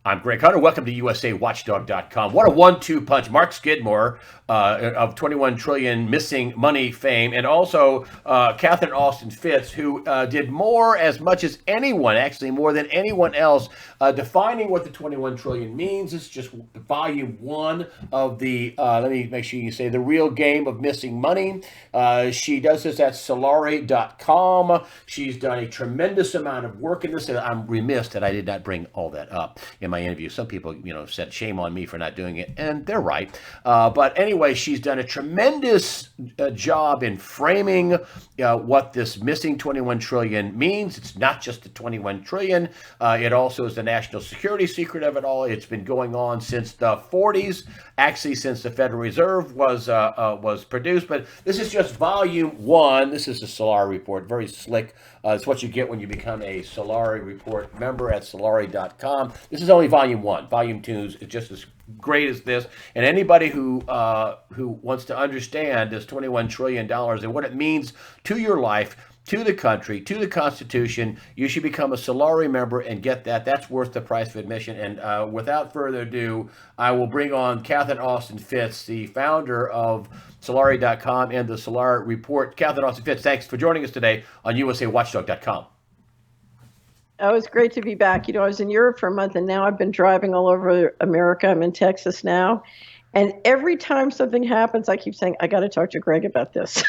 I'm Greg Hunter. Welcome to USAWatchdog.com. What a 1-2 punch. Mark Skidmore of 21 trillion missing money fame, and also Catherin Austin Fitts, who did as much as anyone, actually more than anyone else, defining what the 21 trillion means. It's just volume 1 of the, let me make sure you say, the real game of missing money. She does this at Solari.com. She's done a tremendous amount of work in this, and I'm remiss that I did not bring all that up in my interview. Some people, said shame on me for not doing it, and they're right. But anyway, she's done a tremendous job in framing what this missing 21 trillion means. It's not just the 21 trillion. It also is the national security secret of it all. It's been going on since the 40s, actually since the Federal Reserve was produced. But this is just volume 1. This is a Solari Report, very slick. It's what you get when you become a Solari Report member at Solari.com. This is only volume 1. Volume 2 is just as great as this. And anybody who wants to understand this $21 trillion and what it means to your life, to the country, to the Constitution, you should become a Solari member and get that. That's worth the price of admission. And without further ado, I will bring on Catherin Austin Fitts, the founder of Solari.com and the Solari Report. Catherin Austin Fitts, thanks for joining us today on USAWatchdog.com. Oh, it's great to be back. I was in Europe for a month, and now I've been driving all over America. I'm in Texas now. And every time something happens, I keep saying, I got to talk to Greg about this.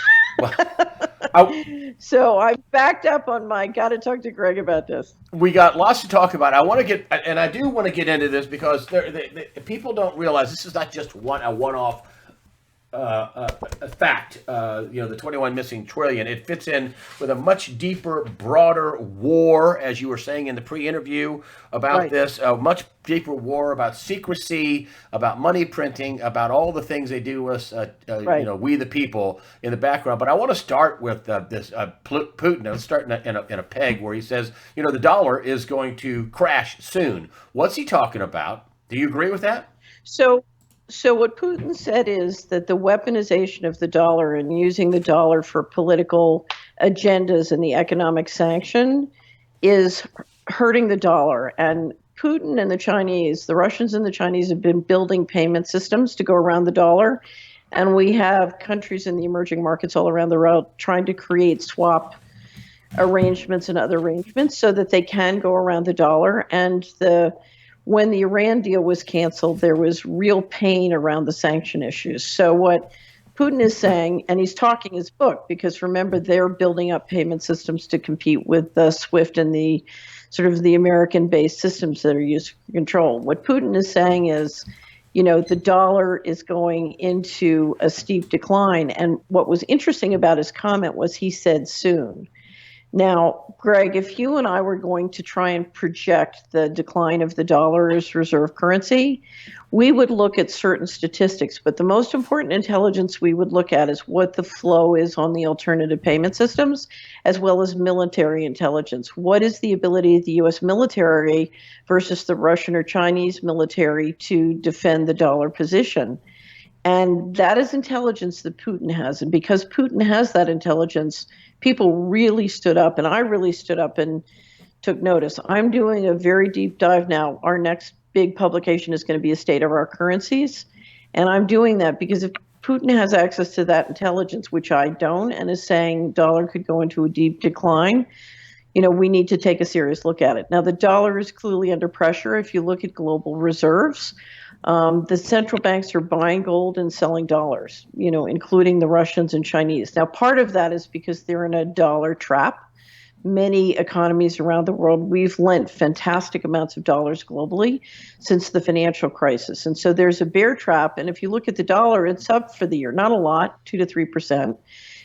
So I'm backed up on my got to talk to Greg about this. We got lots to talk about. I want to get into this because people don't realize this is not just a one-off a fact. The 21 missing trillion. It fits in with a much deeper, broader war, as you were saying in the pre-interview about this. A much deeper war about secrecy, about money printing, about all the things they do us. We the people in the background. But I want to start with this Putin. Let's start in a peg where he says, the dollar is going to crash soon. What's he talking about? Do you agree with that? So what Putin said is that the weaponization of the dollar and using the dollar for political agendas and the economic sanction is hurting the dollar. And Putin and the Russians and the Chinese have been building payment systems to go around the dollar. And we have countries in the emerging markets all around the world trying to create swap arrangements and other arrangements so that they can go around the dollar. And when the Iran deal was canceled, there was real pain around the sanction issues. So what Putin is saying, and he's talking his book, because remember, they're building up payment systems to compete with SWIFT and the sort of the American-based systems that are used for control. What Putin is saying is, the dollar is going into a steep decline. And what was interesting about his comment was he said soon. Now, Greg, if you and I were going to try and project the decline of the dollar as reserve currency, we would look at certain statistics. But the most important intelligence we would look at is what the flow is on the alternative payment systems, as well as military intelligence. What is the ability of the U.S. military versus the Russian or Chinese military to defend the dollar position? And that is intelligence that Putin has. And because Putin has that intelligence, people really stood up, and I really stood up and took notice. I'm doing a very deep dive now. Our next big publication is going to be a state of our currencies. And I'm doing that because if Putin has access to that intelligence, which I don't, and is saying dollar could go into a deep decline, we need to take a serious look at it. Now, the dollar is clearly under pressure. If you look at global reserves, the central banks are buying gold and selling dollars, including the Russians and Chinese. Now, part of that is because they're in a dollar trap. Many economies around the world, we've lent fantastic amounts of dollars globally since the financial crisis. And so there's a bear trap. And if you look at the dollar, it's up for the year, not a lot, 2 to 3%,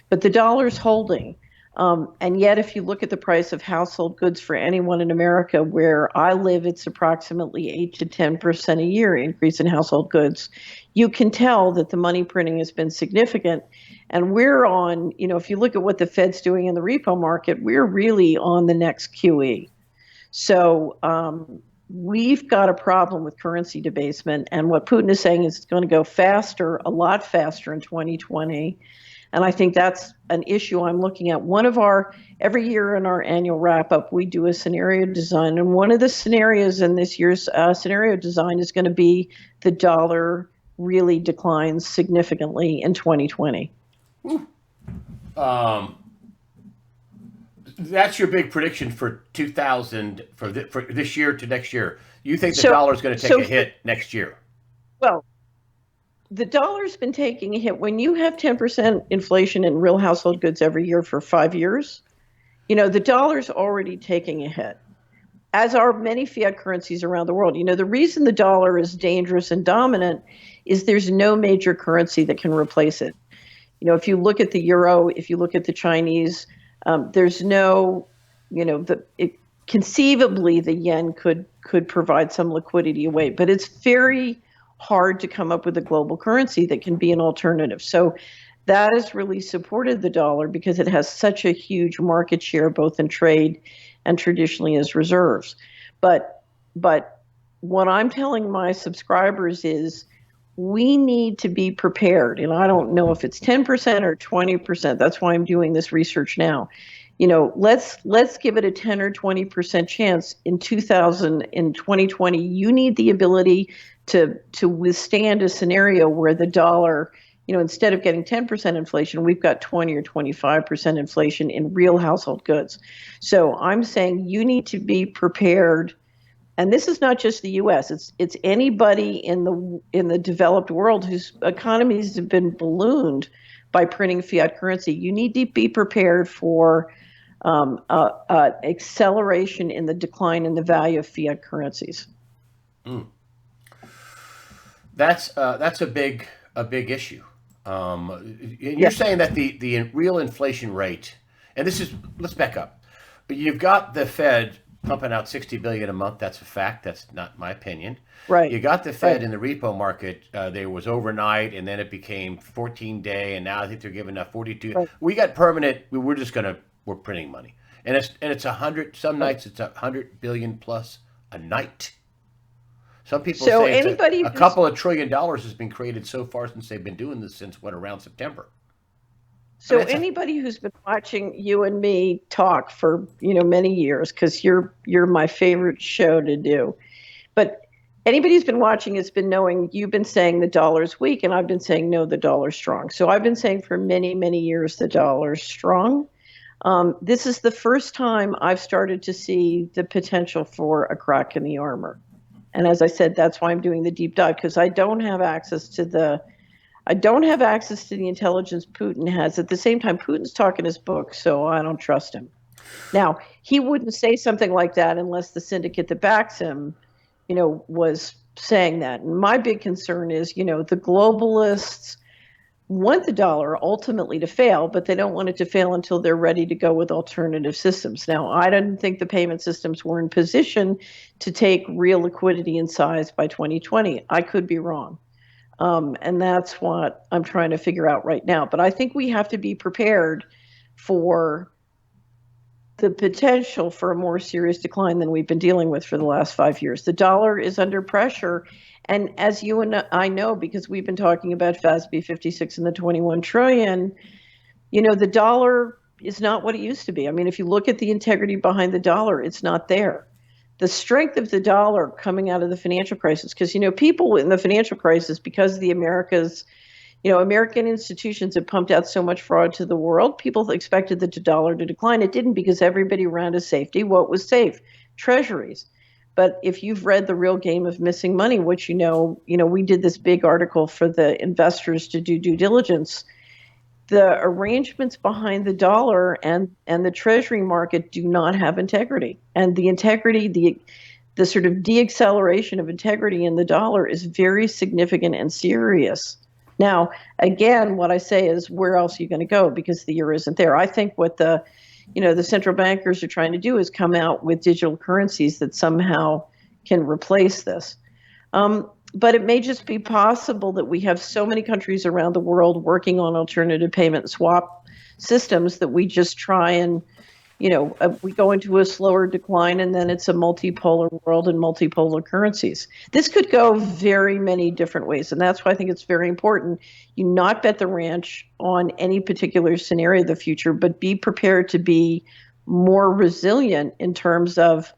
but the dollar's holding. And yet, if you look at the price of household goods for anyone in America, where I live, it's approximately 8 to 10% a year increase in household goods. You can tell that the money printing has been significant. And we're on, if you look at what the Fed's doing in the repo market, we're really on the next QE. So we've got a problem with currency debasement. And what Putin is saying is it's going to go faster, a lot faster in 2020. And I think that's an issue I'm looking at. Every year in our annual wrap up, we do a scenario design. And one of the scenarios in this year's scenario design is going to be the dollar really declines significantly in 2020. That's your big prediction for 2000 for this year to next year. You think the dollar is going to take a hit next year? Well, the dollar's been taking a hit. When you have 10% inflation in real household goods every year for 5 years, the dollar's already taking a hit, as are many fiat currencies around the world. The reason the dollar is dangerous and dominant is there's no major currency that can replace it. If you look at the euro, if you look at the Chinese, there's no, conceivably the yen could provide some liquidity away, but it's very hard to come up with a global currency that can be an alternative. So that has really supported the dollar because it has such a huge market share, both in trade and traditionally as reserves. But what I'm telling my subscribers is we need to be prepared. And I don't know if it's 10% or 20%. That's why I'm doing this research now. Let's give it a 10 or 20% chance in 2020. You need the ability to withstand a scenario where the dollar, instead of getting 10% inflation, we've got 20 or 25% inflation in real household goods. So I'm saying you need to be prepared. And this is not just the U.S. It's anybody in the developed world whose economies have been ballooned by printing fiat currency. You need to be prepared for acceleration in the decline in the value of fiat currencies. That's a big issue. You're saying that the real inflation rate, and let's back up. But you've got the Fed pumping out $60 billion a month. That's a fact. That's not my opinion. Right. You got the Fed in the repo market. There was overnight, and then it became 14-day, and now I think they're giving up 42. Right. We got permanent. We're printing money, and it's 100. Some nights it's 100 billion plus a night. Some people say a couple of $1 trillion has been created so far since they've been doing this since around September. So anybody who's been watching you and me talk for many years, because you're my favorite show to do, but anybody who's been watching has been knowing you've been saying the dollar's weak, and I've been saying no, the dollar's strong. So I've been saying for many years the dollar's strong. This is the first time I've started to see the potential for a crack in the armor, and as I said, that's why I'm doing the deep dive, because I don't have access to the intelligence Putin has. At the same time, Putin's talking his book, so I don't trust him. Now, he wouldn't say something like that unless the syndicate that backs him, was saying that. And my big concern is, the globalists want the dollar ultimately to fail, but they don't want it to fail until they're ready to go with alternative systems. Now, I didn't think the payment systems were in position to take real liquidity and size by 2020. I could be wrong. And that's what I'm trying to figure out right now. But I think we have to be prepared for the potential for a more serious decline than we've been dealing with for the last 5 years. The dollar is under pressure. And as you and I know, because we've been talking about FASB 56 and the 21 trillion, the dollar is not what it used to be. I mean, if you look at the integrity behind the dollar, it's not there. The strength of the dollar coming out of the financial crisis, because, people in the financial crisis, because of the American institutions have pumped out so much fraud to the world, people expected the dollar to decline. It didn't, because everybody ran to safety. What was safe? Treasuries. But if you've read The Real Game of Missing Money, which, we did this big article for the investors to do due diligence, the arrangements behind the dollar and the Treasury market do not have integrity. And the integrity, the sort of deceleration of integrity in the dollar is very significant and serious. Now, again, what I say is, where else are you going to go? Because the euro isn't there. I think what the central bankers are trying to do is come out with digital currencies that somehow can replace this. But it may just be possible that we have so many countries around the world working on alternative payment swap systems that we just try and, we go into a slower decline, and then it's a multipolar world and multipolar currencies. This could go very many different ways, and that's why I think it's very important you not bet the ranch on any particular scenario of the future, but be prepared to be more resilient in terms of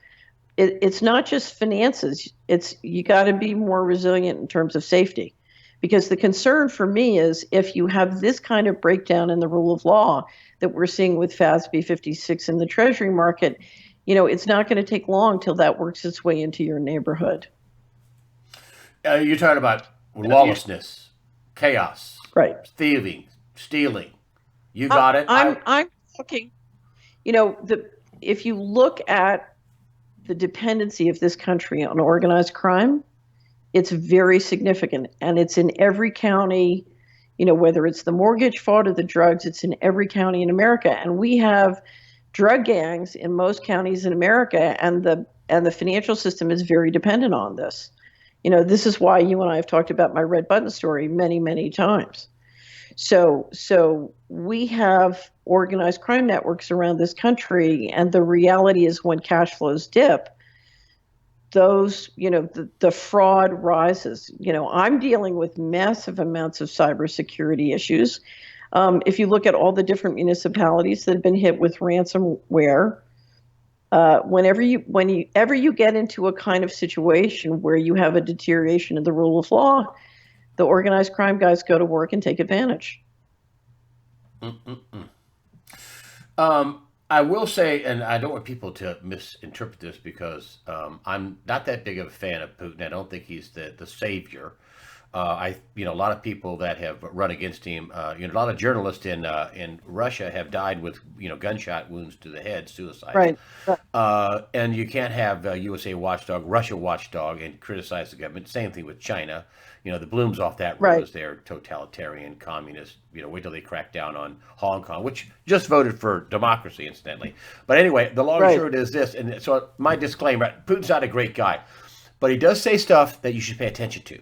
it's not just finances. It's you got to be more resilient in terms of safety. Because the concern for me is if you have this kind of breakdown in the rule of law that we're seeing with FASB 56 in the Treasury market, it's not going to take long till that works its way into your neighborhood. You're talking about lawlessness, chaos, right? Thieving, stealing. You got it. I'm talking. If you look at the dependency of this country on organized crime, it's very significant, and it's in every county, whether it's the mortgage fraud or the drugs, it's in every county in America. And we have drug gangs in most counties in America, and the financial system is very dependent on this. This is why you and I have talked about my red button story many, many times. So we have organized crime networks around this country, and the reality is when cash flows dip, those, the fraud rises. I'm dealing with massive amounts of cybersecurity issues. If you look at all the different municipalities that have been hit with ransomware, whenever you get into a kind of situation where you have a deterioration of the rule of law, the organized crime guys go to work and take advantage. I will say, and I don't want people to misinterpret this because I'm not that big of a fan of Putin. I don't think he's the savior. A lot of people that have run against him, a lot of journalists in Russia have died with, gunshot wounds to the head, suicide. Right. And you can't have USA watchdog, Russia watchdog, and criticize the government. Same thing with China. The blooms off that rose. They're totalitarian, communist. Wait till they crack down on Hong Kong, which just voted for democracy, incidentally. But anyway, the long and short is this. And so my disclaimer, Putin's not a great guy, but he does say stuff that you should pay attention to.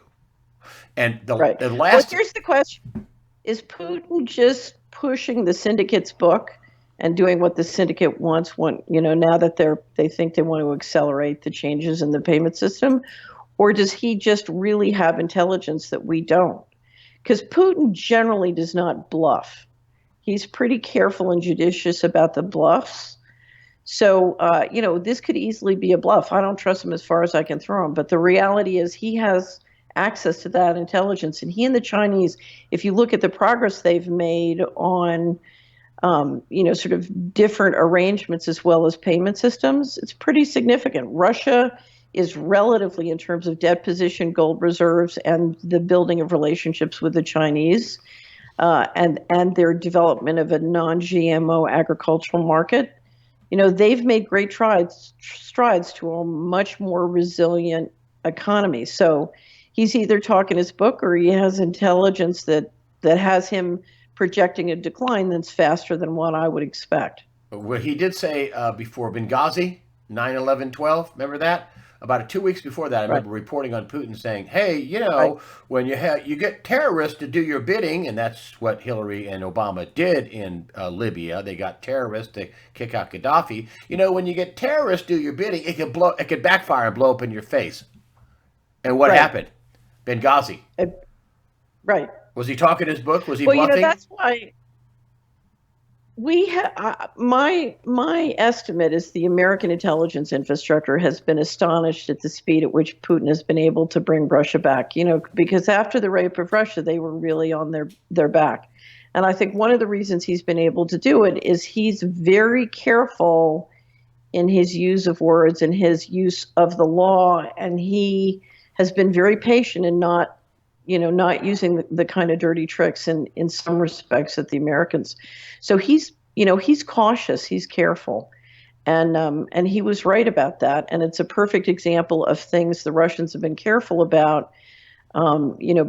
And the last... Well, here's the question. Is Putin just pushing the syndicate's book and doing what the syndicate wants now that they think they want to accelerate the changes in the payment system? Or does he just really have intelligence that we don't? Because Putin generally does not bluff. He's pretty careful and judicious about the bluffs. So, this could easily be a bluff. I don't trust him as far as I can throw him. But the reality is he has access to that intelligence. And he and the Chinese, if you look at the progress they've made on, sort of different arrangements as well as payment systems, it's pretty significant. Russia is relatively, in terms of debt position, gold reserves, and the building of relationships with the Chinese, and their development of a non-GMO agricultural market, they've made great strides to a much more resilient economy. So he's either talking his book or he has intelligence that has him projecting a decline that's faster than what I would expect. Well, he did say before Benghazi, 9/11/12, remember that? About 2 weeks before that, I remember reporting on Putin saying, hey, when you get terrorists to do your bidding, and that's what Hillary and Obama did in Libya. They got terrorists to kick out Gaddafi. When you get terrorists do your bidding, it could backfire and blow up in your face. And what happened? Benghazi. Right. Was he talking his book? Was he bluffing? That's why my estimate is the American intelligence infrastructure has been astonished at the speed at which Putin has been able to bring Russia back, because after the rape of Russia, they were really on their back. And I think one of the reasons he's been able to do it is he's very careful in his use of words and his use of the law. And he has been very patient in not using the kind of dirty tricks in some respects that the Americans. So he's cautious, he's careful. And he was right about that. And it's a perfect example of things the Russians have been careful about,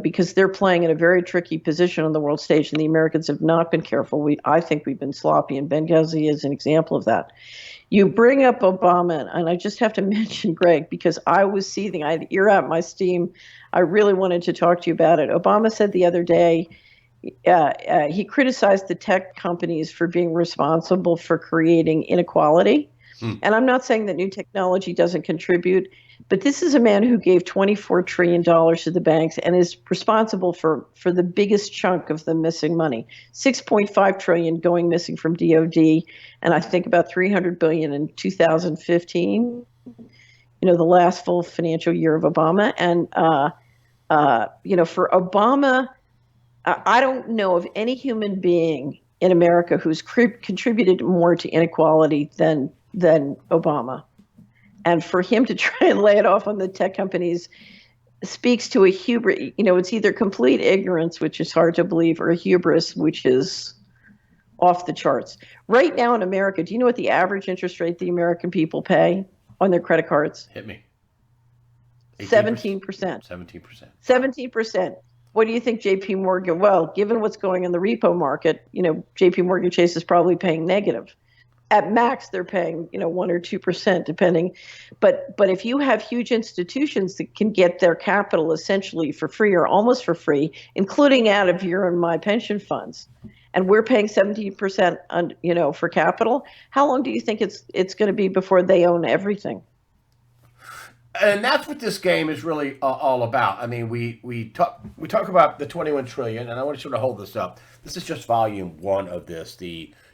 because they're playing in a very tricky position on the world stage, and the Americans have not been careful. I think we've been sloppy, and Benghazi is an example of that. You bring up Obama, and I just have to mention Greg, because I was seething. I had ear out my steam. I really wanted to talk to you about it. Obama said the other day, he criticized the tech companies for being responsible for creating inequality. And I'm not saying that new technology doesn't contribute, but this is a man who gave $24 trillion to the banks and is responsible for the biggest chunk of the missing money. 6.5 trillion going missing from DOD, and I think about 300 billion in 2015, the last full financial year of Obama. And, for Obama, I don't know of any human being in America who's contributed more to inequality than Obama. And for him to try and lay it off on the tech companies speaks to a hubris. It's either complete ignorance, which is hard to believe, or a hubris, which is off the charts. Right now in America, do you know what the average interest rate the American people pay on their credit cards? Hit me. 17%. 17%. 17%. What do you think JP Morgan? Well, given what's going on in the repo market, JP Morgan Chase is probably paying negative. At max, they're paying 1 or 2%, depending. But if you have huge institutions that can get their capital essentially for free or almost for free, including out of your and my pension funds, and we're paying 17% for capital, how long do you think it's going to be before they own everything? And that's what this game is really all about. I mean, we talk about the 21 trillion, and I want to sort of hold this up. This is just volume 1 of this.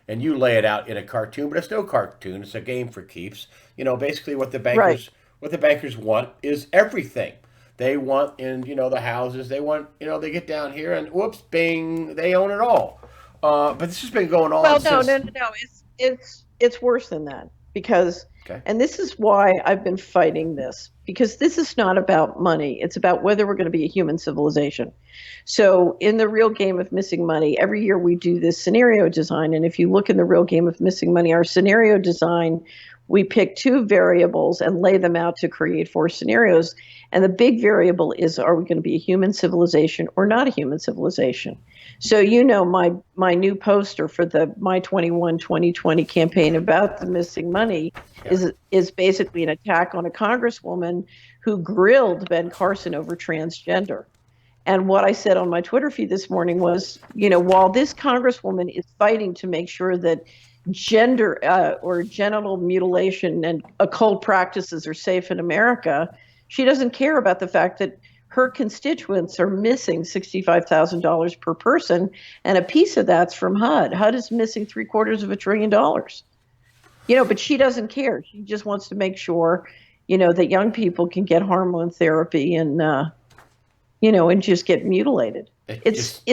And you lay it out in a cartoon, but it's no cartoon. It's a game for keeps. Basically what the bankers want is everything. They want the houses. They want they get down here and whoops, bing, they own it all. But this has been going on. Well, no. It's worse than that because. Okay. And this is why I've been fighting this, because this is not about money. It's about whether we're going to be a human civilization. So in the real game of missing money, every year we do this scenario design. And if you look in the real game of missing money, our scenario design, we pick 2 variables and lay them out to create 4 scenarios. And the big variable is, are we going to be a human civilization or not a human civilization? So, my new poster for the My 21 2020 campaign about the missing money is basically an attack on a congresswoman who grilled Ben Carson over transgender. And what I said on my Twitter feed this morning was, while this congresswoman is fighting to make sure that gender or genital mutilation and occult practices are safe in America, she doesn't care about the fact that her constituents are missing $65,000 per person, and a piece of that's from HUD. HUD is missing $750 billion. But she doesn't care. She just wants to make sure, that young people can get hormone therapy and, and just get mutilated. It's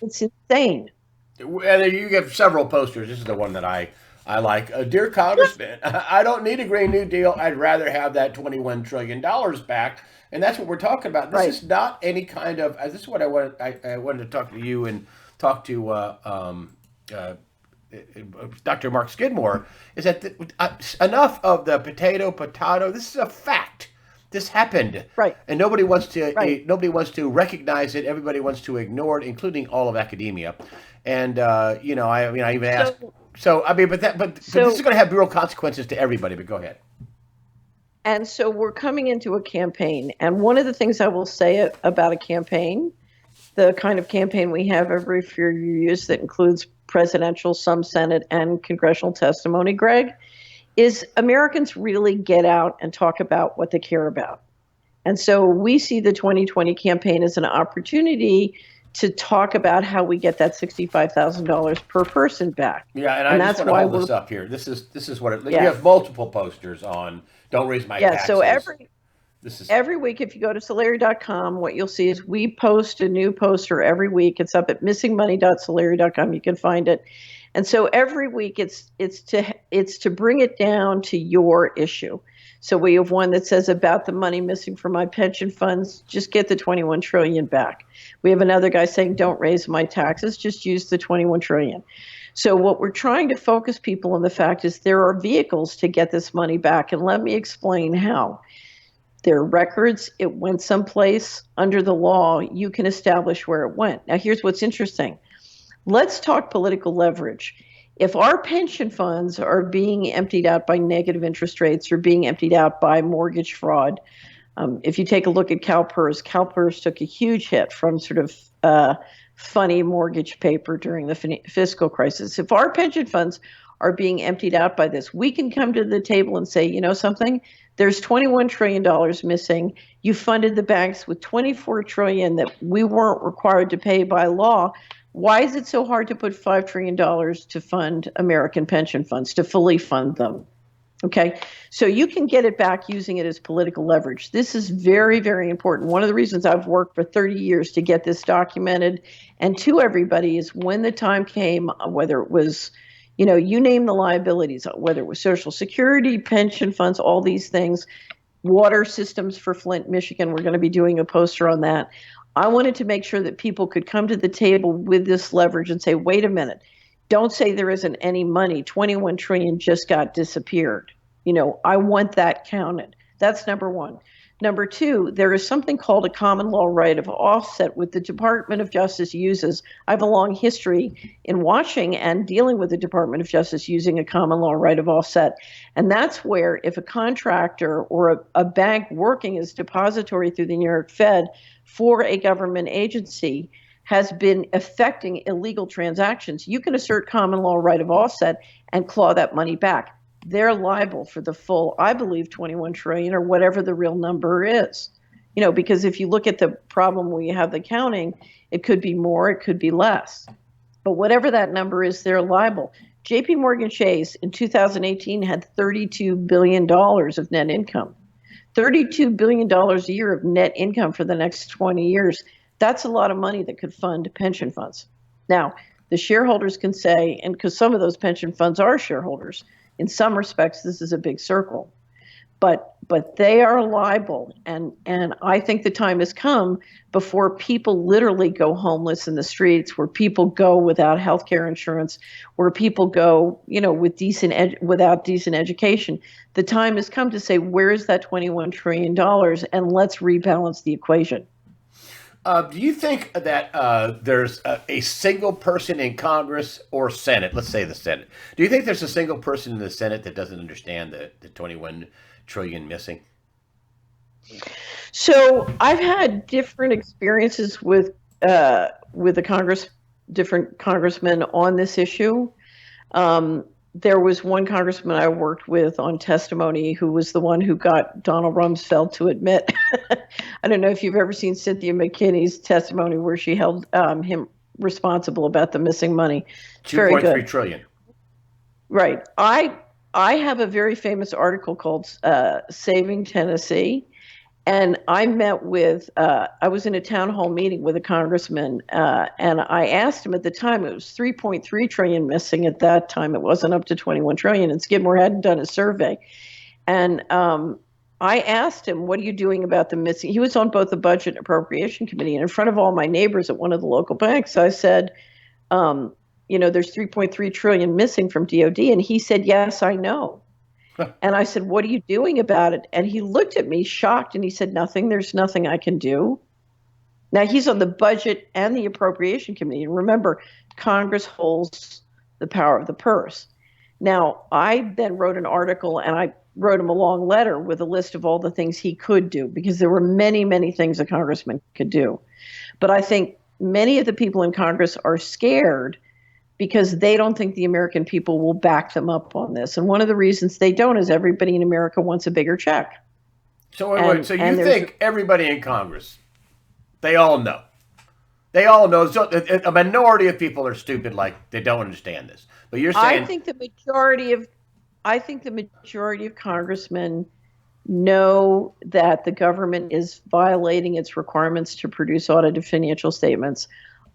insane. And you have several posters. This is the one that I like. Dear Congressman, I don't need a Green New Deal. I'd rather have that $21 trillion back. And that's what we're talking about. This is not any kind of. This is what I wanted to talk to you and talk to Dr. Mark Skidmore. Is that enough of the potato? This is a fact. This happened, right? And nobody wants to recognize it. Everybody wants to ignore it, including all of academia. And I even asked. But this is going to have real consequences to everybody. But go ahead. And so we're coming into a campaign. And one of the things I will say about a campaign, the kind of campaign we have every few years that includes presidential, some Senate, and congressional testimony, Greg, is Americans really get out and talk about what they care about. And so we see the 2020 campaign as an opportunity to talk about how we get that $65,000 per person back. Yeah, and that's just want to hold this up here. This is what you have multiple posters on. Don't raise my taxes. So every week, if you go to Solari.com, what you'll see is we post a new poster every week. It's up at missingmoney.solari.com. You can find it. And so every week it's to bring it down to your issue. So we have one that says about the money missing from my pension funds, just get the 21 trillion back. We have another guy saying don't raise my taxes, just use the 21 trillion. So what we're trying to focus people on the fact is there are vehicles to get this money back. And let me explain how. There are records. It went someplace under the law. You can establish where it went. Now, here's what's interesting. Let's talk political leverage. If our pension funds are being emptied out by negative interest rates or being emptied out by mortgage fraud, If you take a look at CalPERS took a huge hit from sort of funny mortgage paper during the fiscal crisis. If our pension funds are being emptied out by this, we can come to the table and say, you know something, there's $21 trillion missing. You funded the banks with $24 trillion that we weren't required to pay by law. Why is it so hard to put $5 trillion to fund American pension funds, to fully fund them? Okay, so you can get it back using it as political leverage. This is very, very important. One of the reasons I've worked for 30 years to get this documented and to everybody is when the time came, whether it was, you name the liabilities, whether it was Social Security, pension funds, all these things, water systems for Flint, Michigan. We're going to be doing a poster on that. I wanted to make sure that people could come to the table with this leverage and say, wait a minute. Don't say there isn't any money. 21 trillion just got disappeared. I want that counted. That's number one. Number two, there is something called a common law right of offset, which the Department of Justice uses. I have a long history in watching and dealing with the Department of Justice using a common law right of offset. And that's where if a contractor or a bank working as depository through the New York Fed for a government agency has been affecting illegal transactions, you can assert common law right of offset and claw that money back. They're liable for the full, I believe, 21 trillion or whatever the real number is. Because if you look at the problem we have the counting, it could be more, it could be less. But whatever that number is, they're liable. JP Morgan Chase in 2018 had $32 billion of net income. $32 billion a year of net income for the next 20 years. That's a lot of money that could fund pension funds. Now, the shareholders can say, and because some of those pension funds are shareholders, in some respects, this is a big circle, but they are liable. And I think the time has come before people literally go homeless in the streets, where people go without health care insurance, where people go, without decent education. The time has come to say, where is that $21 trillion? And let's rebalance the equation. Do you think that there's a single person in Congress or Senate, let's say the Senate, do you think there's a single person in the Senate that doesn't understand the 21 trillion missing? So I've had different experiences with the different congressmen on this issue. There was one congressman I worked with on testimony who was the one who got Donald Rumsfeld to admit. I don't know if you've ever seen Cynthia McKinney's testimony where she held him responsible about the missing money. 2.3 trillion. Right. I have a very famous article called Saving Tennessee. And I met with, I was in a town hall meeting with a congressman, and I asked him at the time, it was 3.3 trillion missing at that time. It wasn't up to 21 trillion, and Skidmore hadn't done a survey. And I asked him, what are you doing about the missing? He was on both the Budget and Appropriation Committee, and in front of all my neighbors at one of the local banks, I said, there's 3.3 trillion missing from DOD. And he said, yes, I know. And I said, what are you doing about it? And he looked at me shocked and he said, nothing. There's nothing I can do. Now, he's on the Budget and the Appropriation Committee. And remember, Congress holds the power of the purse. Now, I then wrote an article and I wrote him a long letter with a list of all the things he could do, because there were many, many things a congressman could do. But I think many of the people in Congress are scared because they don't think the American people will back them up on this. And one of the reasons they don't is everybody in America wants a bigger check. So you think everybody in Congress, they all know? They all know. So a minority of people are stupid, like they don't understand this. But you're saying I think the majority of congressmen know that the government is violating its requirements to produce audited financial statements.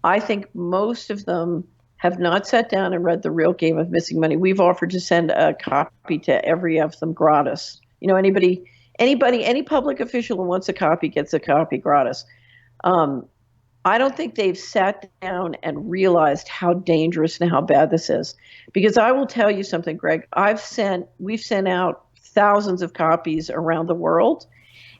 I think most of them have not sat down and read The Real Game of Missing Money. We've offered to send a copy to every of them gratis. Any public official who wants a copy gets a copy gratis. I don't think they've sat down and realized how dangerous and how bad this is. Because I will tell you something, Greg. We've sent out thousands of copies around the world.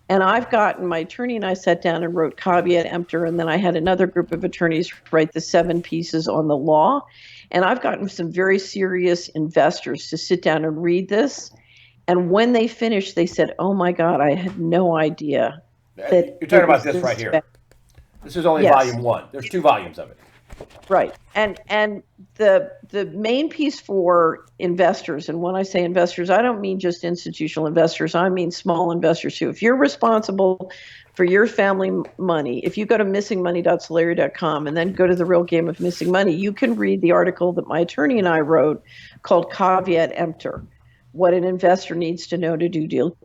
And my attorney and I sat down and wrote caveat emptor, and then I had another group of attorneys write the 7 pieces on the law. And I've gotten some very serious investors to sit down and read this. And when they finished, they said, "Oh my God, I had no idea that You're talking it about was this right here. bad." This is only Yes. volume 1. There's 2 volumes of it. Right. And the main piece for investors, and when I say investors, I don't mean just institutional investors, I mean small investors too. If you're responsible for your family money, if you go to missingmoney.solari.com and then go to the real game of missing money, you can read the article that my attorney and I wrote called Caveat Emptor: What an Investor Needs to Know to Do Due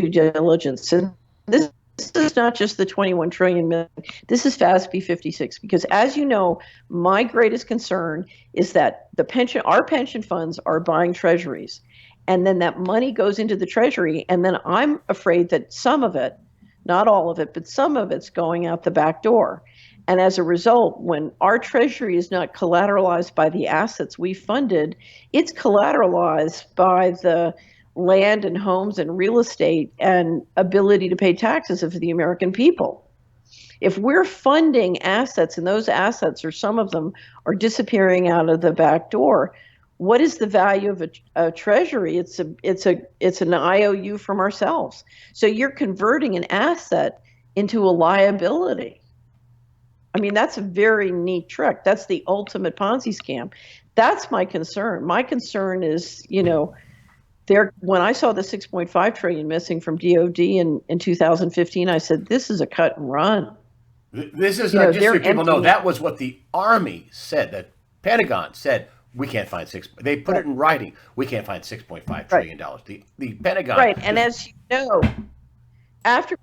Diligence. And this is not just the 21 trillion million. This is FASB 56, because as you know, my greatest concern is that our pension funds are buying treasuries, and then that money goes into the treasury, and then I'm afraid that some of it, not all of it, but some of it's going out the back door. And as a result, when our treasury is not collateralized by the assets we funded, it's collateralized by the land and homes and real estate and ability to pay taxes of the American people. If we're funding assets and those assets, or some of them, are disappearing out of the back door, what is the value of a treasury? It's an IOU from ourselves. So you're converting an asset into a liability. I mean, that's a very neat trick. That's the ultimate Ponzi scam. That's my concern. My concern is, when I saw the 6.5 trillion missing from DOD in 2015, I said, this is a cut and run. This is just so people know, that was what the Army said. The Pentagon said, we can't find they put it in writing. We can't find $6.5 trillion. The Pentagon. Right. And as you know, after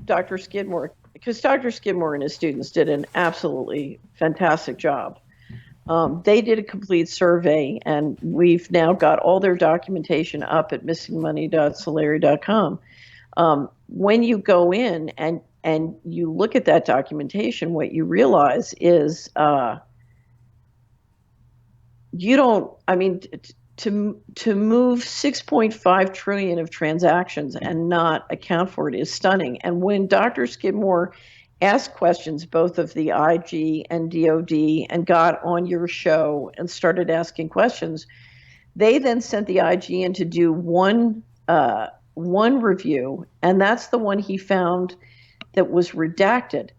Dr. Skidmore, because Dr. Skidmore and his students did an absolutely fantastic job. They did a complete survey, and we've now got all their documentation up at missingmoney.solari.com. When you go in and you look at that documentation, what you realize is to move 6.5 trillion of transactions and not account for it is stunning. And when Dr. Skidmore asked questions, both of the IG and DOD, and got on your show and started asking questions, they then sent the IG in to do one review, and that's the one he found that was redacted.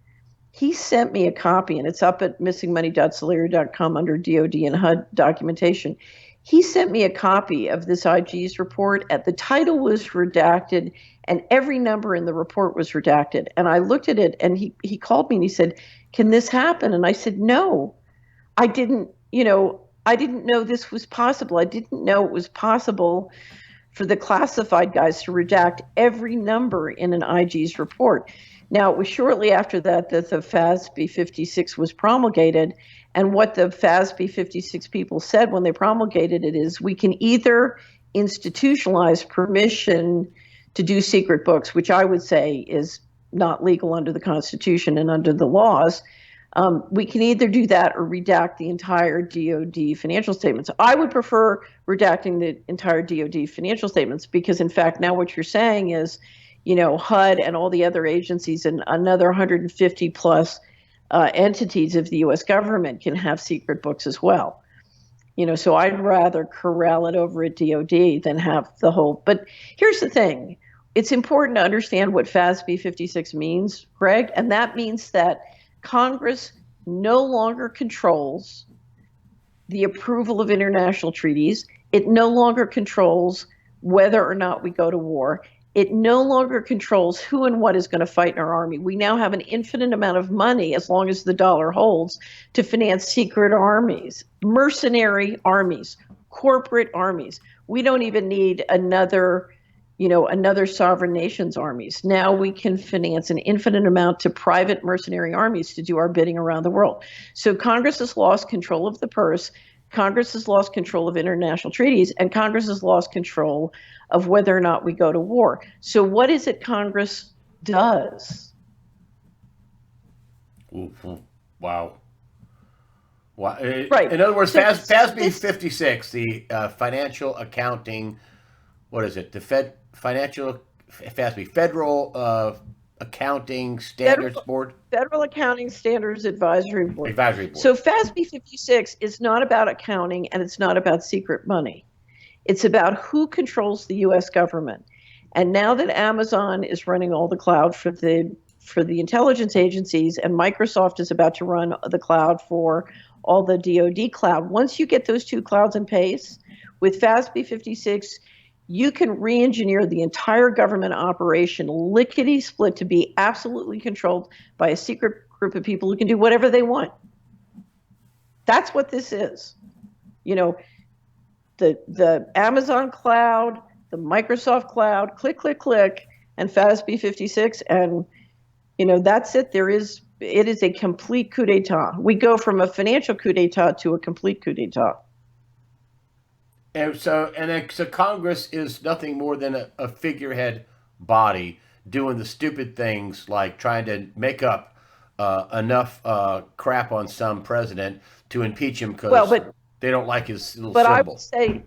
He sent me a copy, and it's up at missingmoney.solari.com under DOD and HUD documentation. He sent me a copy of this IG's report. The title was redacted, and every number in the report was redacted. And I looked at it, and he called me and he said, "Can this happen?" And I said, "No, I didn't know this was possible. I didn't know it was possible for the classified guys to redact every number in an IG's report." Now, it was shortly after that the FASB 56 was promulgated. And what the FASB 56 people said when they promulgated it is, we can either institutionalize permission to do secret books, which I would say is not legal under the Constitution and under the laws. We can either do that or redact the entire DOD financial statements. I would prefer redacting the entire DOD financial statements, because in fact, now what you're saying is, HUD and all the other agencies and another 150 plus entities of the U.S. government can have secret books as well. So I'd rather corral it over at DOD than have the whole. But here's the thing. It's important to understand what FASB 56 means, Greg, and that means that Congress no longer controls the approval of international treaties. It no longer controls whether or not we go to war. It no longer controls who and what is going to fight in our army. We now have an infinite amount of money, as long as the dollar holds, to finance secret armies, mercenary armies, corporate armies. We don't even need another sovereign nation's armies. Now we can finance an infinite amount to private mercenary armies to do our bidding around the world. So Congress has lost control of the purse. Congress has lost control of international treaties, and Congress has lost control of whether or not we go to war. So what is it Congress does? Wow. Right. In other words, FASB 56, the financial accounting, what is it? The FASB, Federal Accounting Standards Board? Federal Accounting Standards Advisory Board. Advisory Board. So FASB 56 is not about accounting, and it's not about secret money. It's about who controls the U.S. government. And now that Amazon is running all the cloud for the intelligence agencies, and Microsoft is about to run the cloud for all the DoD cloud, once you get those two clouds in place, with FASB 56, you can re-engineer the entire government operation lickety-split to be absolutely controlled by a secret group of people who can do whatever they want. That's what this is. You know, the Amazon cloud, the Microsoft cloud, click, click, click, and FASB 56, and you know, that's it. It is a complete coup d'etat. We go from a financial coup d'etat to a complete coup d'etat. And so Congress is nothing more than a figurehead body doing the stupid things like trying to make up enough crap on some president to impeach him because they don't like his little symbol.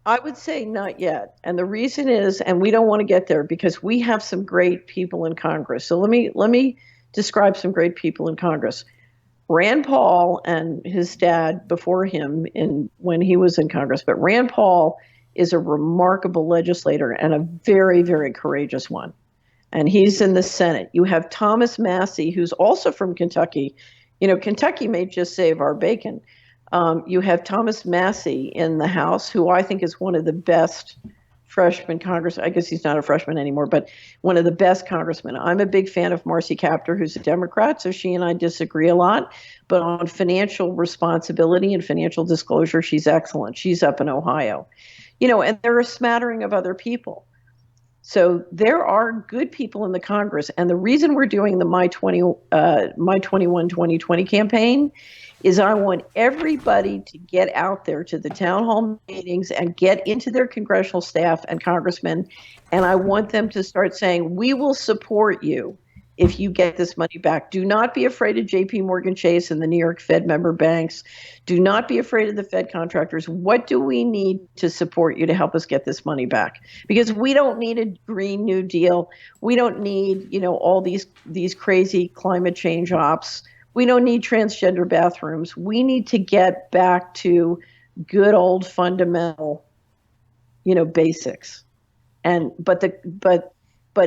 I would say not yet. And the reason is, and we don't want to get there because we have some great people in Congress. So let me describe some great people in Congress. Rand Paul and his dad before him when he was in Congress. But Rand Paul is a remarkable legislator and a very, very courageous one. And he's in the Senate. You have Thomas Massie, who's also from Kentucky. You know, Kentucky may just save our bacon. You have Thomas Massie in the House, who I think is one of the best freshman congressmen. I guess he's not a freshman anymore, but one of the best congressmen. I'm a big fan of Marcy Kaptur, who's a Democrat, so she and I disagree a lot. But on financial responsibility and financial disclosure, she's excellent. She's up in Ohio. You know, and there are a smattering of other people. So there are good people in the Congress. And the reason we're doing the My 21 2020 campaign is I want everybody to get out there to the town hall meetings and get into their congressional staff and congressmen. And I want them to start saying, we will support you if you get this money back. Do not be afraid of JP Morgan Chase and the New York Fed member banks. Do not be afraid of the Fed contractors. What do we need to support you to help us get this money back? Because we don't need a Green New Deal. We don't need, you know, all these crazy climate change ops. We don't need transgender bathrooms. We need to get back to good old fundamental, you know, basics. And but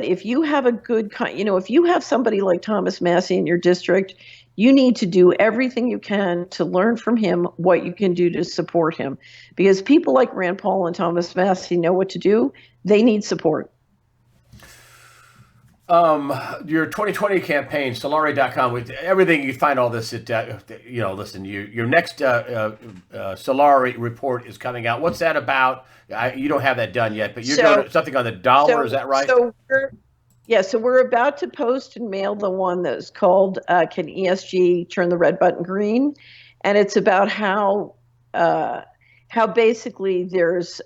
if you have a good, you know, if you have somebody like Thomas Massie in your district, you need to do everything you can to learn from him what you can do to support him. Because people like Rand Paul and Thomas Massie know what to do. They need support. Your 2020 campaign, Solari.com, with everything you find all this at, you know, listen, your next Solari report is coming out. What's that about? You don't have that done yet, but you're doing something on the dollar, is that right? So we're about to post and mail the one that's called Can ESG Turn the Red Button Green? And it's about how basically there's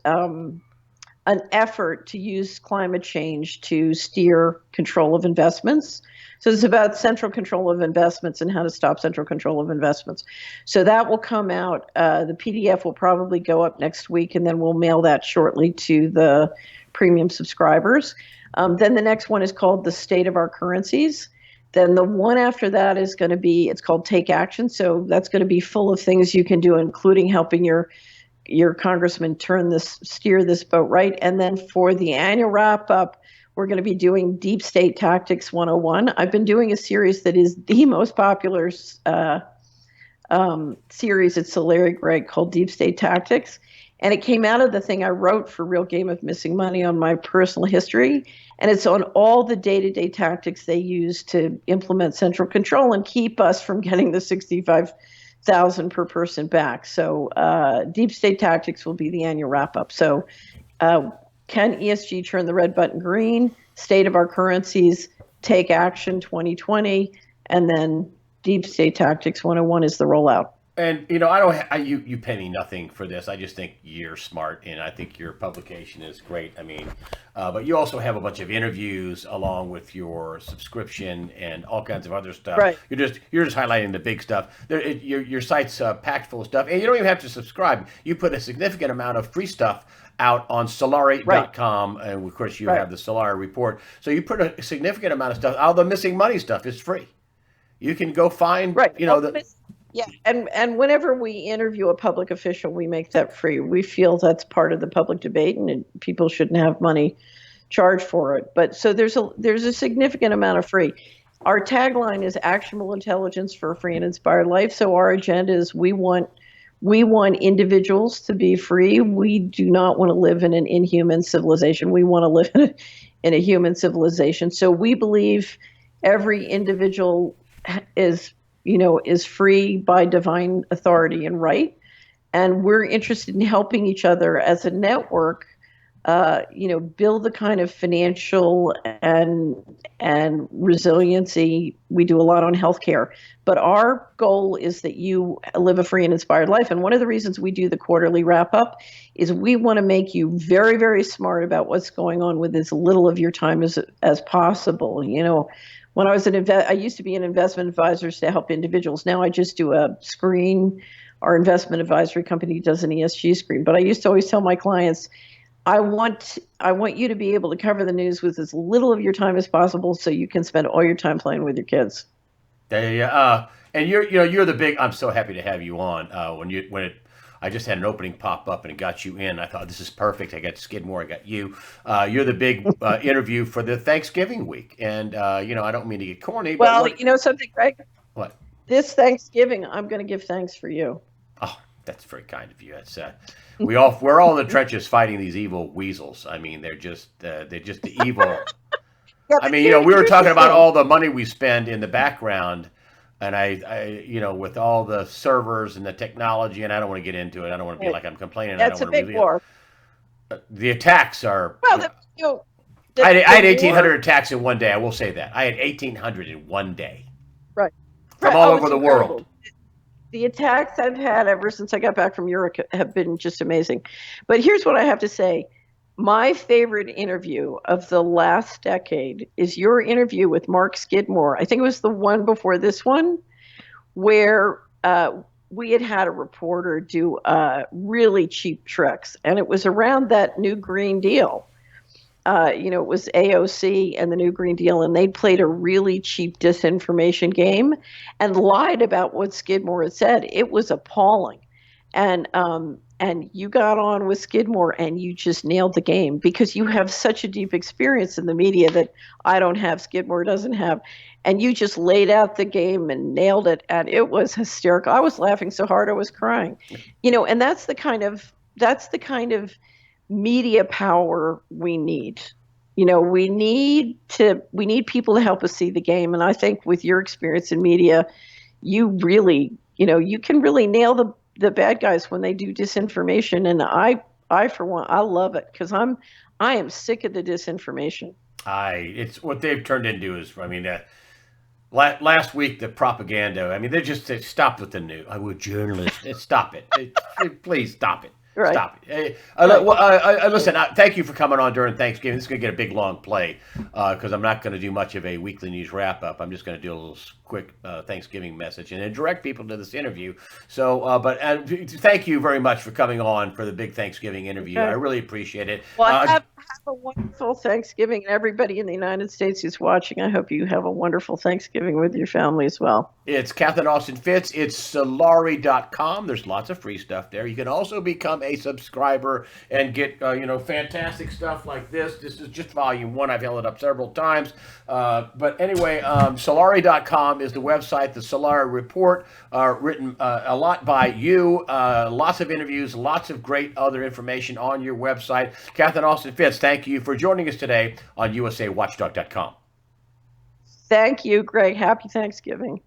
an effort to use climate change to steer control of investments. So it's about central control of investments and how to stop central control of investments. So that will come out. The PDF will probably go up next week, and then we'll mail that shortly to the premium subscribers. Then the next one is called The State of Our Currencies. Then the one after that is going to be, it's called Take Action. So that's going to be full of things you can do, including helping your congressman steer this boat right. And then for the annual wrap up, we're going to be doing Deep State Tactics 101. I've been doing a series that is the most popular series at Solari Greg called Deep State Tactics. And it came out of the thing I wrote for Real Game of Missing Money on my personal history. And it's on all the day-to-day tactics they use to implement central control and keep us from getting the 65,000 per person back. So Deep State Tactics will be the annual wrap-up. So can ESG turn the red button green? State of Our Currencies, Take Action 2020, and then Deep State Tactics 101 is the rollout. And, you know, you pay me nothing for this. I just think you're smart, and I think your publication is great. I mean, but you also have a bunch of interviews along with your subscription and all kinds of other stuff. Right. You're just highlighting the big stuff. Your site's packed full of stuff, and you don't even have to subscribe. You put a significant amount of free stuff out on Solari.com, and of course you have the Solari Report. So you put a significant amount of stuff. All the missing money stuff is free. You can go find, you know, Yeah, and whenever we interview a public official, we make that free. We feel that's part of the public debate, and people shouldn't have money charged for it. But so there's a significant amount of free. Our tagline is actionable intelligence for a free and inspired life. So our agenda is we want individuals to be free. We do not want to live in an inhuman civilization. We want to live in a human civilization. So we believe every individual is free by divine authority and right. And we're interested in helping each other as a network, build the kind of financial and resiliency. We do a lot on healthcare, but our goal is that you live a free and inspired life. And one of the reasons we do the quarterly wrap up is we want to make you very, very smart about what's going on with as little of your time as possible. When I was I used to be an investment advisor to help individuals. Now I just do a screen. Our investment advisory company does an ESG screen. But I used to always tell my clients, I want you to be able to cover the news with as little of your time as possible, so you can spend all your time playing with your kids. Yeah, and you're the big. I'm so happy to have you on. I just had an opening pop up and it got you in. I thought this is perfect. I got Skidmore. I got you. You're the big interview for the Thanksgiving week, and I don't mean to get corny. Well, something, Greg. What? This Thanksgiving, I'm going to give thanks for you. Oh, that's very kind of you. That's we're all in the trenches fighting these evil weasels. I mean, they're just the evil. Yeah, I mean, we were talking about all the money we spend in the background, and I with all the servers and the technology, and I don't want to get into it. I don't want to be like I'm complaining. That's I don't a big war. The attacks are. Well, I had 1,800 attacks in one day. I will say that I had 1,800 in one day. Right. From all over the world. The attacks I've had ever since I got back from Europe have been just amazing. But here's what I have to say. My favorite interview of the last decade is your interview with Mark Skidmore. I think it was the one before this one, where we had a reporter do really cheap tricks. And it was around that new Green Deal. It was AOC and the new Green Deal, and they played a really cheap disinformation game and lied about what Skidmore had said. It was appalling. And you got on with Skidmore and you just nailed the game because you have such a deep experience in the media that I don't have, Skidmore doesn't have. And you just laid out the game and nailed it. And it was hysterical. I was laughing so hard I was crying. And that's the kind of media power we need. We need people to help us see the game. And I think with your experience in media, you really, you can really nail the bad guys when they do disinformation. And I for one, I love it because I am sick of the disinformation. It's what they've turned into is, last week the propaganda. I mean, they stopped with the news. We're journalists. Stop it. Please stop it. Right. Stop it. Listen, thank you for coming on during Thanksgiving. This is going to get a big, long play because I'm not going to do much of a weekly news wrap-up. I'm just going to do a little quick Thanksgiving message and then direct people to this interview. So, thank you very much for coming on for the big Thanksgiving interview. Okay. I really appreciate it. Well, have a wonderful Thanksgiving. And everybody in the United States who's watching, I hope you have a wonderful Thanksgiving with your family as well. It's Catherin Austin Fitts. It's Solari.com. There's lots of free stuff there. You can also become a subscriber and get fantastic stuff like this. This is just volume 1. I've held it up several times. But anyway, Solari.com is the website. The Solari Report, written a lot by you. Lots of interviews, lots of great other information on your website. Catherin Austin Fitts, thank you for joining us today on USAWatchdog.com. Thank you, Greg. Happy Thanksgiving.